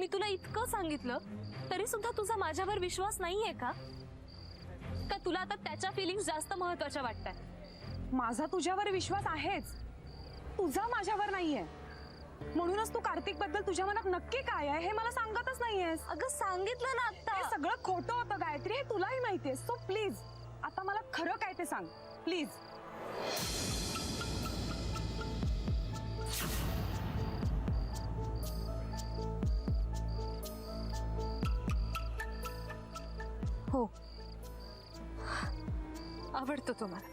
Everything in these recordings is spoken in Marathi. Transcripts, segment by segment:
मी तुला इतकं सांगितलं तरी सुद्धा तुझा माझ्यावर विश्वास नाहीये का? का तुला आता त्याच्या फिलिंग्स जास्त महत्त्वाच्या वाटतात? माझा तुझ्यावर विश्वास आहेच, तुझा माझ्यावर नाहीये. म्हणूनच तू कार्तिक बद्दल तुझ्या मनात नक्की काय आहे हे मला सांगतच नाहीयेस. अगं सांगितलं ना आता. हे सगळं खोटं होतं गायत्री, हे तुलाही माहितीये. सो प्लीज आता मला खरं काय ते सांग प्लीज. हो, आवडतो तुम्हाला.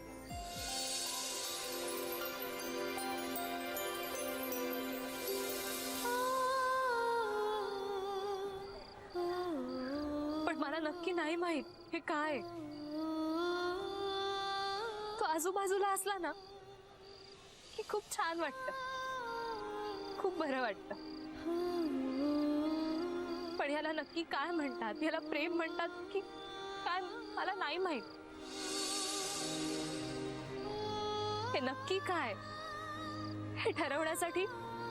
पण मला नक्की नाही माहित हे काय. तो आजूबाजूला असला ना की खूप छान वाटतं, खूप बरं वाटतं. पण याला नक्की काय म्हणतात? याला प्रेम म्हणतात की काय मला नाही माहित. हे नक्की काय हे ठरवण्यासाठी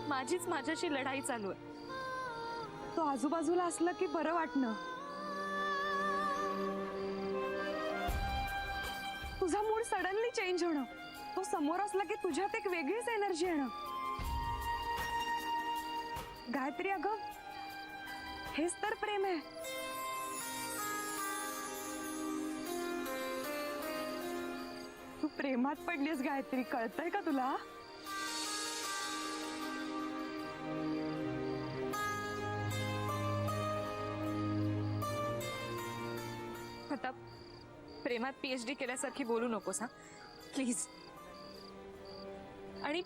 माझीच माझ्याशी लढाई चालू आहे. तो आजूबाजूला असलं की बरं वाटणं, तुझा मूड सडनली चेंज होणं, तो समोर असला की तुझ्यात एक वेगळीच एनर्जी येणं. गायत्री अगं हेच तर प्रेम आहे. तू प्रेमात पडलीस गायत्री, कळतंय का तुला? आता प्रेमात PhD केल्यासारखी बोलू नकोस हा प्लीज. आणि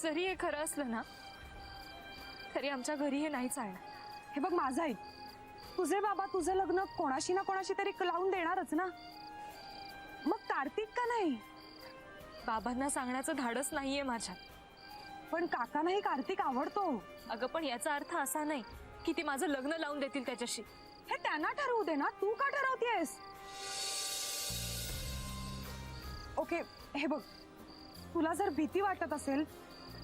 जरी हे खरं असलं ना तरी आमच्या घरी हे नाही चालणार. हे बघ माझं ऐक, तुझे बाबा तुझं लग्न कोणाशी ना कोणाशी तरी लावून देणारच ना. मग कार्तिक का नाही? बाबांना सांगण्याचं धाडस नाहीये माझ्यात. पण काकांनाही कार्तिक आवडतो. अगं पण याचा अर्थ असा नाही की ते माझं लग्न लावून देतील त्याच्याशी. हे त्यांना ठरवू दे ना, तू का ठरवतेस? ओके हे बघ, तुला जर भीती वाटत असेल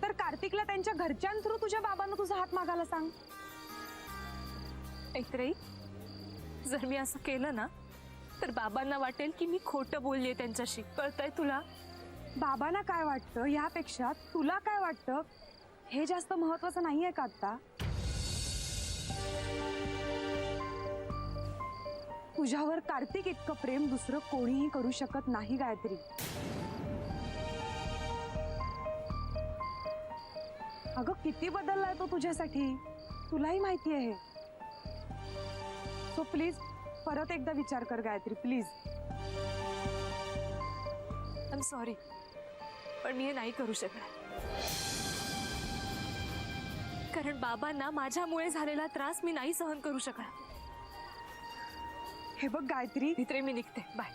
तर कार्तिकला त्यांच्या घरच्यां थ्रू तुझ्या बाबांना तुझा हात मागायला सांग. ऐकरे, जर मी असं केलं ना तर बाबांना वाटेल की मी खोटं बोललीये त्यांच्याशी. कळतंय तुला? बाबांना काय वाटतं यापेक्षा तुला काय वाटतं हे जास्त महत्वाचं नाहीये का आता? तुझ्यावर कार्तिक इतकं प्रेम दुसरं कोणीही करू शकत नाही गायत्री. अगं किती बदललाय तो तुझ्यासाठी, तुलाही माहिती आहे. सो प्लीज परत एकदा विचार कर Gayatri, please. I am sorry, पण मी हे नाही करू शकणार. कारण बाबांना माझ्यामुळे झालेला त्रास मी नाही सहन करू शकणार. हे बघ गायत्री, मित्रे मी निघते, बाय.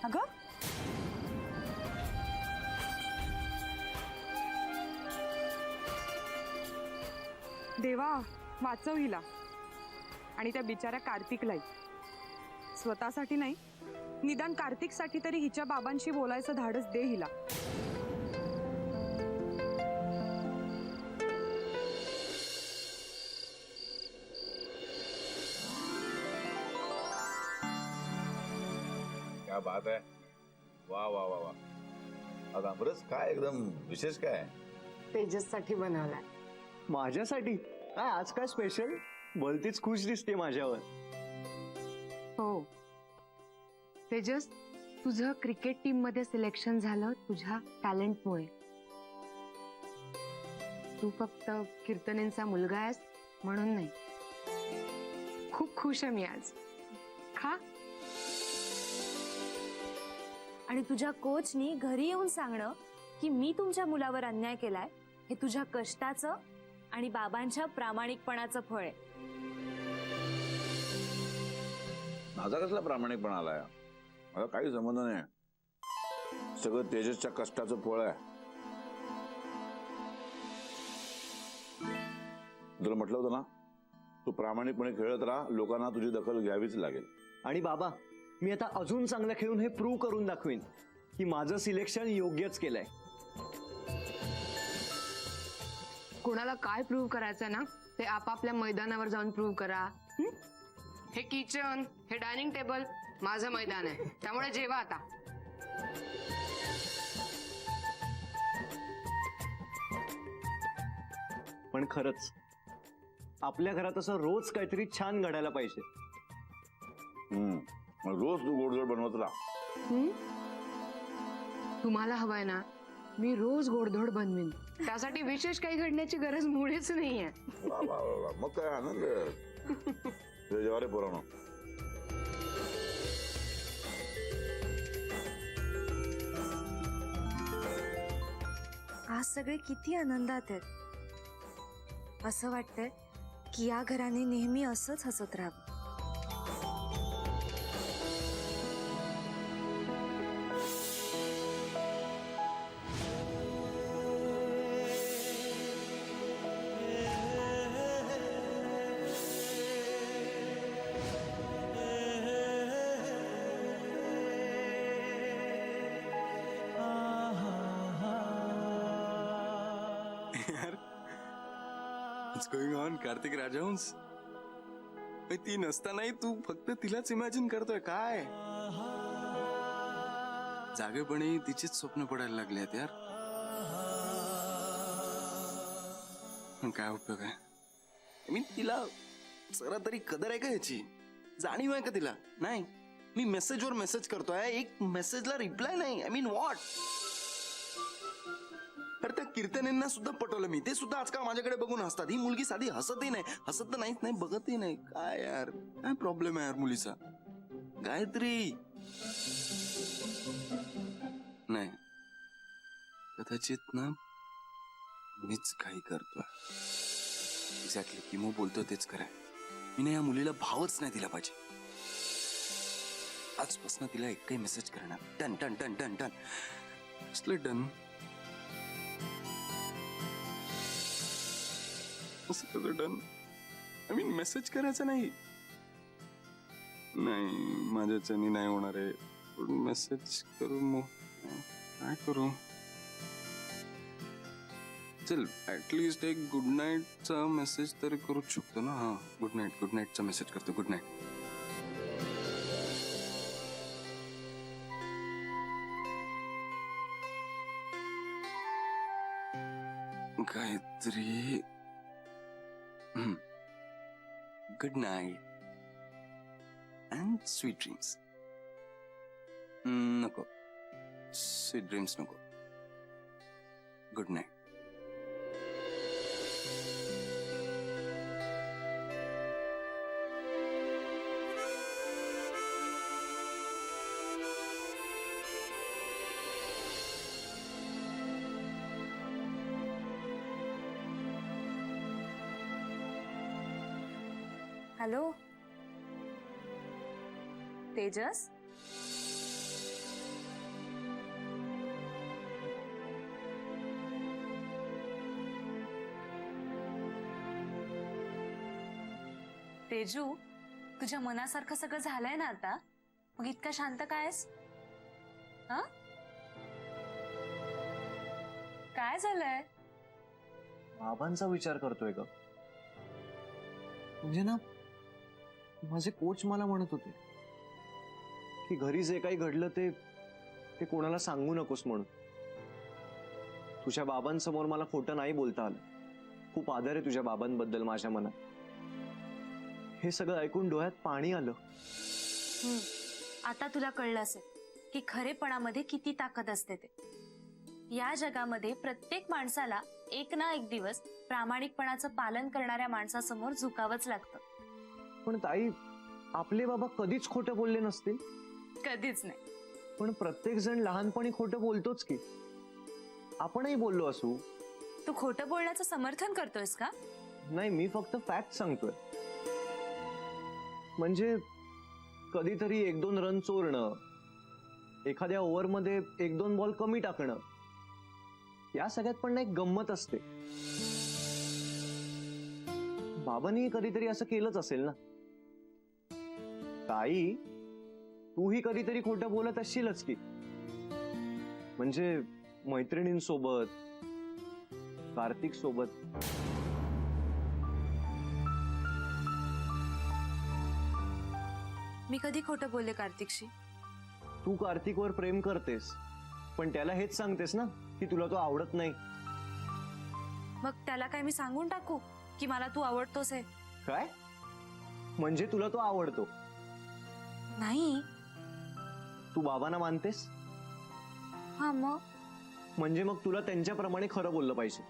अगं देवा वाचव हिला आणि त्या बिचाऱ्या कार्तिकलाही. स्वतःसाठी नाही, निदान कार्तिकसाठी तरी हिच्या बाबांशी बोलायचं धाडस दे हिला. क्या बात है, वाह वाह वाह वाह. आज आमरस काय एकदम विशेष काय? तेजस साठी बनवलाय. माझ्यासाठी काय आज काय स्पेशल? बोलतीच खुश दिसते माझ्यावर. हो तेजस, तुझं क्रिकेट टीम मध्ये सिलेक्शन झालं तुझ्या टॅलेंटमुळे. तू फक्त कीर्तनेंचा मुलगा आहेस म्हणून नाही. खूप खुश आहे मी आज. खा. आणि तुझ्या कोचनी घरी येऊन सांगणं की मी तुमच्या मुलावर अन्याय केलाय हे तुझ्या कष्टाचं आणि बाबांच्या प्रामाणिकपणाचं फळ आहे. माझा कसला प्रामाणिकपणा आलाय? मला काही संबंध नाही. सगळं तेजसच्या कष्टाचं फळ आहे. तुला म्हटलं होतं ना, तू प्रामाणिकपणे खेळत राहा, लोकांना तुझी दखल घ्यावीच लागेल. आणि बाबा, मी आता अजून चांगलं खेळून हे प्रूव्ह करून दाखवीन की माझं सिलेक्शन योग्यच केलंय. कोणाला काय प्रूव्ह करायचं ना ते आपापल्या मैदानावर जाऊन प्रूव्ह करा. हं? हे किचन, हे डायनिंग टेबल माझं मैदान आहे, त्यामुळे जेवा आता. पण खरंच आपल्या घरात असं रोज काहीतरी छान घडायला पाहिजे. मग रोज तू गोडधोड बनवत राहा. हं? तुम्हाला हवंय ना, मी रोज गोडधोड बनवीन. त्यासाठी विशेष काही घडण्याची गरज मुळेच नाहीये. वा, वा, वा, वा. मग काय आनंद आहे. तुझ्या जेवारे पुराणं. आज सगळे किती आनंदात आहेत. असं वाटतंय की या घराने नेहमी असंच हसत राहावं. What's going on, कार्तिक राजहंस? ती नसतानाही तू फक्त तिलाच इमॅजिन करतोय काय? जागेपणी तिचीच स्वप्न पडायला लागले आहेत यार. पण काय उपयोग आहे? मी तिला जरा तरी कदर आहे का याची? जाणीव आहे का तिला? नाही. मी मेसेजवर मेसेज करतोय, एक मेसेजला रिप्लाय नाही. I mean what? तर त्या कीर्तनेंना सुद्धा पटवलं मी. ते सुद्धा आजकाल माझ्याकडे बघून हसतात. ही मुलगी साधी हसतही नाही, हसत तर नाहीच नाही, बघतही नाही. काय यार, काय प्रॉब्लेम आहे यार मुलीचा? गायत्री नाही, कदाचित ना मीच काही करतोय. एक्झॅक्टली किमो बोलतोय तेच खरंय. मी ना या मुलीला भावच नाही दिला पाहिजे. आजपासून तिला एक काही मेसेज करणार. Done done done done done. असलं डन. असं कसं डन? आय मीन मेसेज करायचा नाही. नाही, माझ्याच्यानी नाही होणार आहे. मेसेज करू मग काय करू? चल ऍटलिस्ट एक गुड नाईटचा मेसेज तरी करू शकतो ना. हा, गुड नाईटचा मेसेज करतो. Good night. Gayatri, good night and sweet dreams. नको, स्वीट ड्रीम्स नको. Good night. Hello Tejas, Teju, तुझ्या मनासारखं सगळं झालंय ना आता? मग इतका शांत कायस? हा, काय झालंय? बाबांचा विचार करतोय का? म्हणजे ना, माझे कोच मला म्हणत होते की घरी जे काही घडलं ते कोणाला सांगू नकोस म्हणून. तुझ्या बाबांसमोर मला खोटं नाही बोलता आलं. खूप आदर आहे तुझ्या बाबांबद्दल माझ्या मनात. हे सगळं ऐकून डोळ्यात पाणी आलं. आता तुला कळलं असेल की खरेपणामध्ये किती ताकद असते ते. या जगामध्ये प्रत्येक माणसाला एक ना एक दिवस प्रामाणिकपणाचं पालन करणाऱ्या माणसासमोर झुकावंच लागतं. पण ताई, आपले बाबा कधीच खोटं बोलले नसतील. कधीच नाही. पण प्रत्येक जण लहानपणी खोटं बोलतोच की. आपणही बोललो असू. तू खोटं बोलण्याचं समर्थन करतोयस का? नाही, मी फक्त फॅक्ट सांगतोय. म्हणजे कधीतरी 1-2 रन चोरणं, एखाद्या ओव्हरमध्ये 1-2 बॉल कमी टाकणं, या सगळ्यात पण एक गंमत असते. बाबांनी कधीतरी असं केलंच असेल ना. ताई, तूही कधीतरी खोटं बोलत असशीलच की. म्हणजे मैत्रिणींसोबत, कार्तिक सोबत. मी कधी खोटं बोलले कार्तिकशी? तू कार्तिकवर प्रेम करतेस, पण त्याला हेच सांगतेस ना की तुला तो आवडत नाही. मग त्याला काय मी सांगून टाकू की मला तू आवडतोस आहे? काय म्हणजे तुला तो आवडतो? नाही. तू बाबांना मानतेस, हा मग म्हणजे मग तुला त्यांच्याप्रमाणे खरं बोललं पाहिजे.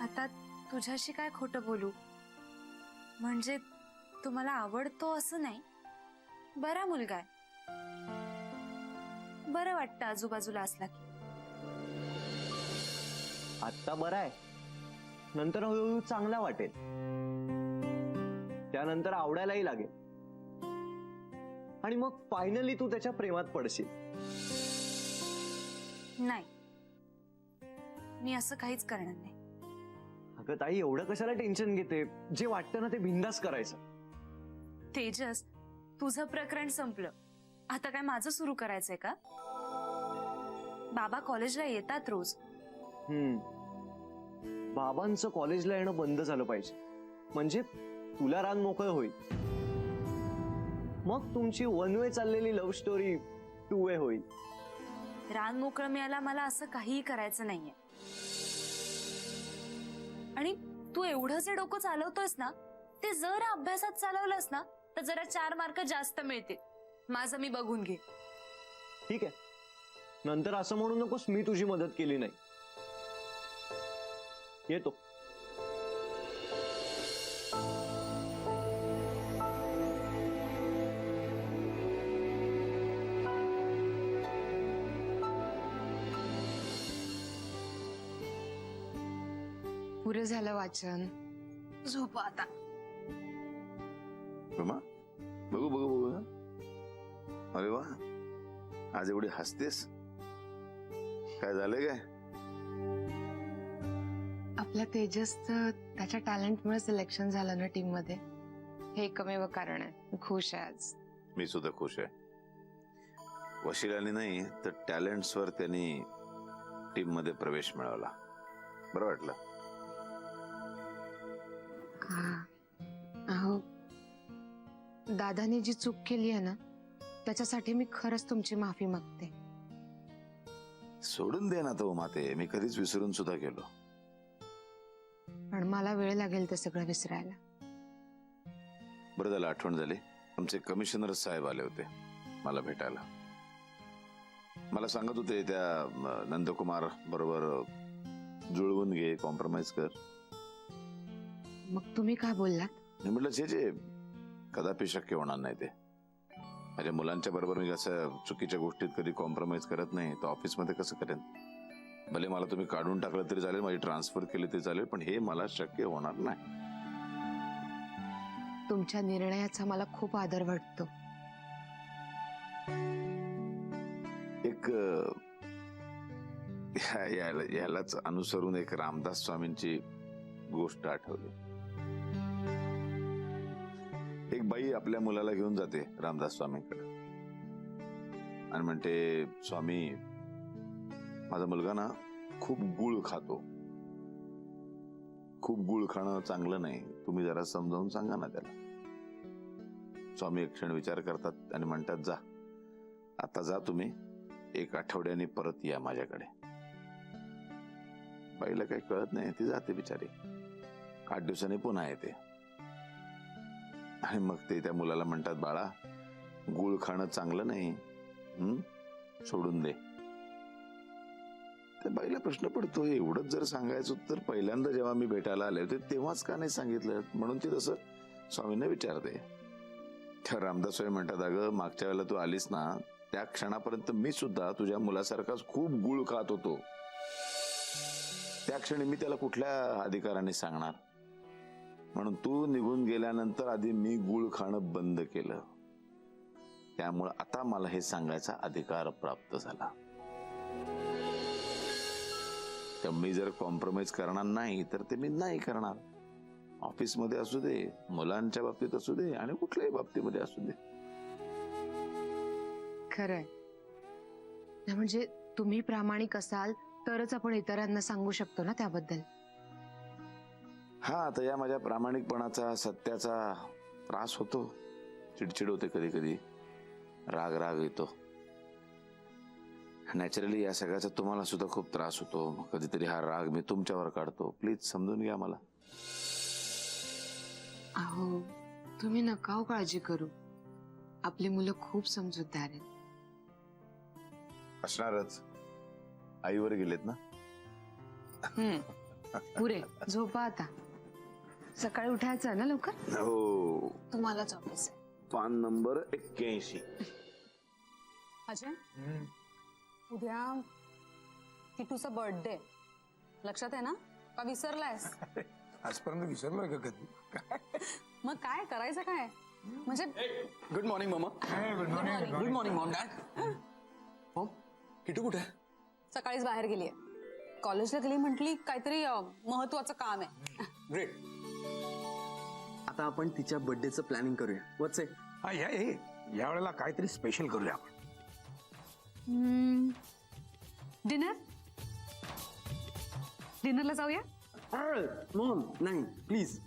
आता तुझ्याशी काय खोटं बोलू? म्हणजे तुम्हाला आवडतो असं नाही, बरा मुलगा आहे, बरं वाटतं आजूबाजूला असला की. आत्ता बरा आहे, नंतर हळूहळू चांगला वाटेल, त्यानंतर आवडायलाही लागेल, आणि मग फायनली तू त्याच्या प्रेमात पडशील. नाही, मी असं काहीच करणार नाही. अगं ताई, एवढं कशाला टेन्शन घेते? जे वाटतं ना ते बिंदास करायचं. तेजस, तुझं प्रकरण संपलं, आता काय माझं सुरू करायचंय का? बाबा कॉलेजला येतात रोज. बाबांचं कॉलेजला येणं बंद झालं पाहिजे, म्हणजे तुला रान मोकळं होईल. मग तुमची वन वे चाललेली लव्ह स्टोरी टू वे होईल. रान मोकळं मिळायला मला असं काहीही करायचं नाहीये. आणि तू एवढं जे डोकं चालवतोयस ना, ते जर अभ्यासात चालवलंस ना तर जरा 4 मार्क जास्त मिळतील. माझं मी बघून घे. ठीक आहे, नंतर असं म्हणू नकोस मी तुझी मदत केली नाही. येतो. पुरं झालं वाचन. झोप आता. रमा, बघू बघू बघू हं. अरे वा, आज एवढी हसतेस, काय झालंय काय? आपल्या तेजसचं त्याच्या टॅलेंटमुळे सिलेक्शन झालं ना टीम मध्ये, हे एकमेव कारण आहे. खुश आहे आज. मी सुद्धा खुश आहे. वशिलाने नाही तर टॅलेंट्सवर त्यांनी टीम मध्ये प्रवेश मिळवला. बरं वाटलं. अहो, दादानी जी चूक केली आहे ना, त्याच्यासाठी मी खरंच तुमची माफी मागते. सोडून दे ना तो माते, मी कधीच विसरून सुद्धा गेलो. पण मला वेळ लागेल ते सगळं विसरायला. बरं झालं आठवण झाली. आमचे कमिशनर साहेब आले होते मला भेटायला. मला सांगत होते त्या नंदकुमार बरोबर जुळवून घे, कॉम्प्रोमाइज कर. मग तुम्ही काय बोललात? मी म्हटलं जे कदापि शक्य होणार नाही ते. माझ्या मुलांच्या बरोबर मी असं चुकीच्या गोष्टीत कधी कॉम्प्रोमाइज करत नाही, तर ऑफिसमध्ये कसं करेन? भले मला तुम्ही काढून टाकलं तरी चालेल, माझी ट्रान्सफर केली तरी चालेल, पण हे मला शक्य होणार नाही. तुमच्या निर्णयाचा मला खूप आदर वाटतो. एक यालाच अनुसरून एक रामदास स्वामींची गोष्ट आठवली. एक बाई आपल्या मुलाला घेऊन जाते रामदास स्वामींकडे आणि म्हणते, स्वामी, माझा मुलगा ना खूप गुळ खातो, खूप गुळ खाणं चांगलं नाही, तुम्ही जरा समजावून सांगा ना त्याला. स्वामी एक क्षण विचार करतात आणि म्हणतात, जा आता जा तुम्ही, 1 आठवड्याने परत या माझ्याकडे. बाईला काही कळत नाही, ती जाते बिचारी. 8 दिवसांनी पुन्हा येते आणि मग ते त्या मुलाला म्हणतात, बाळा, गुळ खाणं चांगलं नाही, सोडून दे. त्या बाईला प्रश्न पडतो, एवढंच जर सांगायचं तर पहिल्यांदा जेव्हा मी भेटायला आले होते तेव्हाच का नाही सांगितलं? म्हणून ती तसं स्वामींना विचारते. त्या रामदास स्वामी म्हणतात, अगं, मागच्या वेळेला तू आलीस ना, त्या क्षणापर्यंत मी सुद्धा तुझ्या मुलासारखाच खूप गुळ खात होतो. त्या क्षणी मी त्याला कुठल्या अधिकाराने सांगणार? म्हणून तू निघून गेल्यानंतर आधी मी गुळ खाणं बंद केलं, त्यामुळे आता मला हे सांगायचा अधिकार प्राप्त झाला. तर मी जर कॉम्प्रोमाइज करणार नाही तर ते मी नाही करणार. ऑफिसमध्ये असू दे, मुलांच्या बाबतीत असू दे, आणि कुठल्याही बाबतीमध्ये असू दे. खरंय. म्हणजे तुम्ही प्रामाणिक असाल तरच आपण इतरांना सांगू शकतो ना त्याबद्दल. हा, आता या माझ्या प्रामाणिकपणाचा, सत्याचा त्रास होतो. चिडचिड होते कधी कधी, राग राग येतो. नॅचरली या सगळ्याचा तुम्हाला सुद्धा खूप त्रास होतो. कधीतरी हा राग मी तुमच्यावर काढतो. प्लीज समजून घ्या मला. अहो तुम्ही नका हो काळजी करू. आपली मुलं खूप समजूतदार आहेत. असणारच. आईवर गेलेत ना. पुरे झोपा आता. सकाळी उठायचं ना लवकर. हो, तुम्हालाच ऑफिस आहे. पान नंबर 81. अजय, उद्या किटूचा बर्थडे लक्षात आहे ना? का विसरलायस? आजपर्यंत विसरलोय का कधी? मग काय करायचं काय? म्हणजे गुड मॉर्निंग मामा. Good morning. Good morning mom. Dad. Mom, Kitu कुठे आहे? सकाळीच बाहेर गेलीये. कॉलेजला गेली, म्हटली काहीतरी महत्वाचं काम आहे. ग्रेट. आता आपण तिच्या बर्थडेचं प्लॅनिंग करूया. व्हॉट्स इट? हा, या वेळेला काहीतरी स्पेशल करूया आपण. डिनर डिनरला जाऊया. मॉम नाही प्लीज.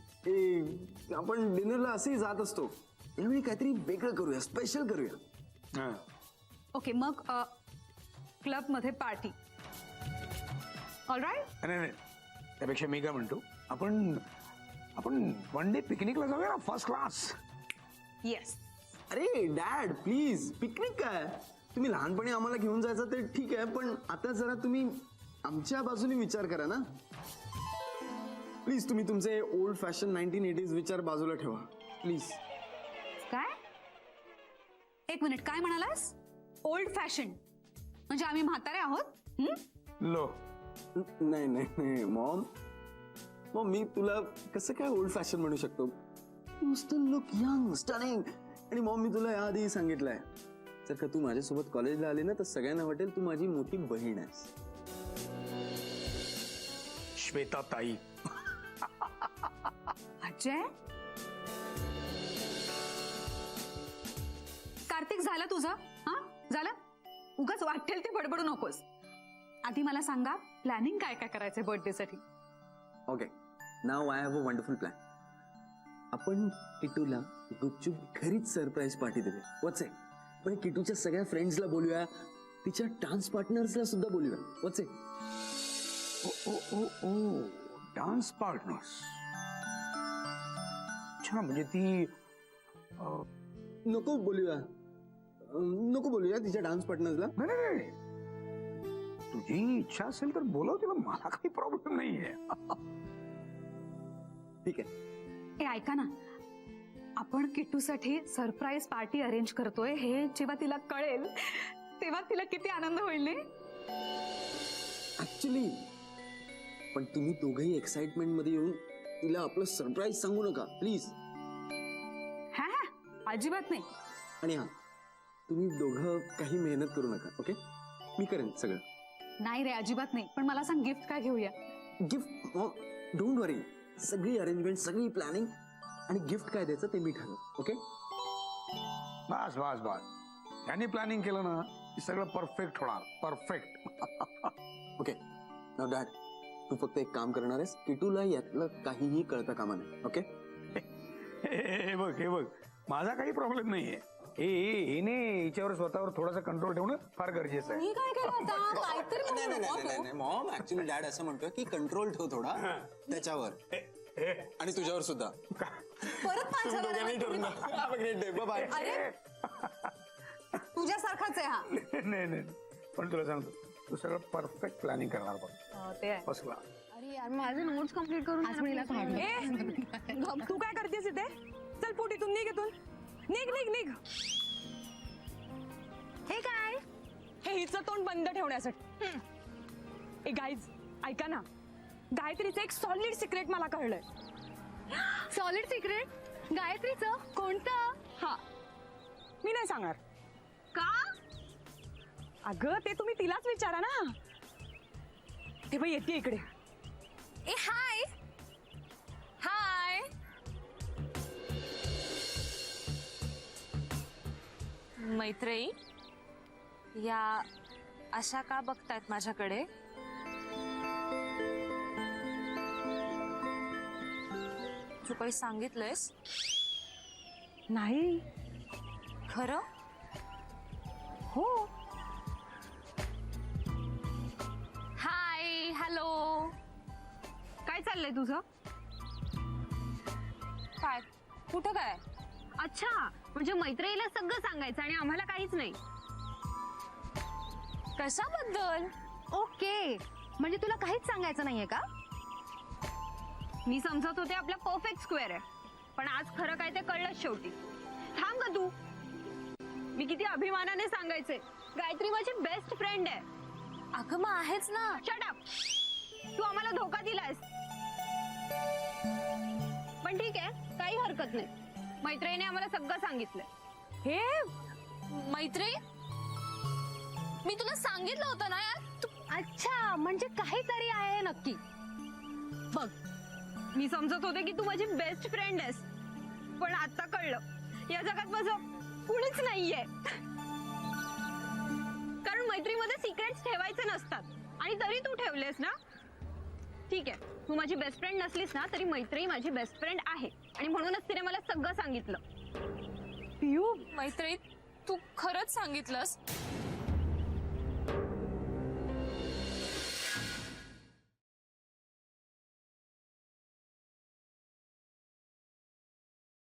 आपण डिनरला असेही जात असतो. यावेळी काहीतरी वेगळं करूया, स्पेशल करूया. हा. ओके, मग क्लब मध्ये पार्टी. ऑलराईट. नाही, त्यापेक्षा मी काय म्हणतो, आपण वन डे पिकनिकला जाऊया ना, फर्स्ट क्लास. येस. अरे डॅड प्लीज, पिकनिक काय? तुम्ही लहानपणी आम्हाला घेऊन जायचं ते ठीक आहे, पण आता जरा तुम्ही आमच्या बाजूने विचार करा ना. प्लीज तुम्ही तुमचे ओल्ड फॅशन 1980s विचार बाजूला ठेवा प्लीज. काय? एक मिनिट, काय म्हणालास? ओल्ड फॅशन म्हणजे आम्ही म्हातारे आहोत? लो, नाही नाही नाही मॉम. मॉम, मी तुला कसं काय ओल्ड फॅशन म्हणू शकतो? You still look young, stunning. आणि मॉम, मी तुला याआधी सांगितलंय, जर का तू माझ्यासोबत कॉलेजला आली ना तर सगळ्यांना वाटेल तू माझी मोठी बहीण आहेस. श्वेता ताई. अजय, कार्तिक झालं तुझं? हा झालं? उगाच वाटेल ते बडबडू नकोस. आधी मला सांगा, प्लॅनिंग काय काय करायचंय बर्थडे साठी? Okay, now I have a wonderful plan. आपण किटूला गुपचूप घरीच सरप्राईज पार्टी देऊया. व्हॉट्स इट? पण किटूच्या सगळ्या फ्रेंड्सला बोलूया, तिच्या डान्स पार्टनर्सला सुद्धा बोलूया. What's it? Oh dance partners. अच्छा, म्हणजे ती नको बोलूया, नको बोलूया तिच्या डान्स पार्टनर्सला. नाही, तुझी इच्छा असेल तर बोलव तिला, मला काही प्रॉब्लेम नाहीये. ठीक आहे. ए ऐका ना, आपण किट्टूसाठी सरप्राईज पार्टी अरेंज करतोय हे जेव्हा तिला कळेल तेव्हा तिला किती आनंद होईल नाही? ऍक्च्युली पण तुम्ही दोघेही एक्साइटमेंट मध्ये येऊन तिला आपलं सरप्राईज सांगू नका प्लीज. हा अजिबात नाही. आणि हा, तुम्ही दोघं काही मेहनत करू नका. ओके, मी करेन सगळं. नाही रे, अजिबात नाही. पण मला सांग, गिफ्ट काय घेऊया? गिफ्ट डोंट वरी, सगळी अरेंजमेंट, सगळी प्लॅनिंग आणि गिफ्ट काय द्यायचं ते मी ठरव. ओके, बस बस बस, यांनी प्लॅनिंग केलं ना की सगळं परफेक्ट होणार. परफेक्ट. ओके. नाव डॅड, तू फक्त एक काम करणार आहेस, किटूला यातलं काहीही कळता कामा नाही. ओके? हे बघ, माझा काही प्रॉब्लेम नाहीये. हिने हिच्यावर स्वतःवर थोडासा कंट्रोल ठेवणं फार गरजेचं आहे. मी काय केलं आता? काहीतरी नाही मॉम, ऍक्च्युली डॅड असं म्हणतोय की कंट्रोल ठेव थोडा त्याच्यावर आणि तुझ्यावर सुद्धा. परत बाय. अरे तुझ्यासारखाच आहे हा. नाही, पण तुला सांगतो, तू सगळं परफेक्ट प्लॅनिंग करणार बघ. ते आहे. बसला. अरे यार, माझे नोट्स कम्प्लीट करून तू काय करतेस इथे? चल पोटीतून निघ इथून. निघ. हे काय? हे हिचं तोंड बंद ठेवण्यासाठी. ए गाईज, ऐका ना, गायत्रीचं एक सॉलिड सिक्रेट मला कळलंय. Solid secret? गायत्रीचं कोणतं? हा, मी नाही सांगणार. का? अगं ते तुम्ही तिलाच विचारा ना. तेव्हा येते इकडे. ए हाय हाय. मैत्रिणी, या अशा का बघतायत माझ्याकडे? तू काही सांगितलंयस? नाही. खरं? हो. हाय, हॅलो. काय चाललंय तुझं? काय? कुठं काय? अच्छा, म्हणजे मैत्रिणीला सगळं सांगायचं आणि आम्हाला काहीच नाही. कशाबद्दल? ओके, म्हणजे तुला काहीच सांगायचं नाहीये का? मी समजत होते आपला परफेक्ट स्क्वेअर आहे, पण आज खरं काय ते कळलंच शेवटी. थांब ग तू. मी किती अभिमानाने सांगायचे, गायत्री माझी बेस्ट फ्रेंड आहे. अगं मग आहेच ना. Shut up. तू आम्हाला धोका दिलास. पण ठीक आहे, काही हरकत नाही. मैत्रिणीने आम्हाला सगळं सांगितलंय. हे मैत्री, मी तुला सांगितलं होतं ना यार. अच्छा, म्हणजे काहीतरी आहे नक्की. बघ, मी समजत होते की तू माझी बेस्ट फ्रेंड आहेस, पण आता कळलं या जगात माझं कुणीच नाहीये. कारण मैत्रीमध्ये सिक्रेट्स ठेवायचे नसतात आणि तरी तू ठेवलेस ना. ठीक आहे, तू माझी बेस्ट फ्रेंड नसलीस ना तरी मैत्री माझी बेस्ट फ्रेंड आहे आणि म्हणूनच तिने मला सगळं सांगितलं. पियू, मैत्री, तू खरंच सांगितलंस?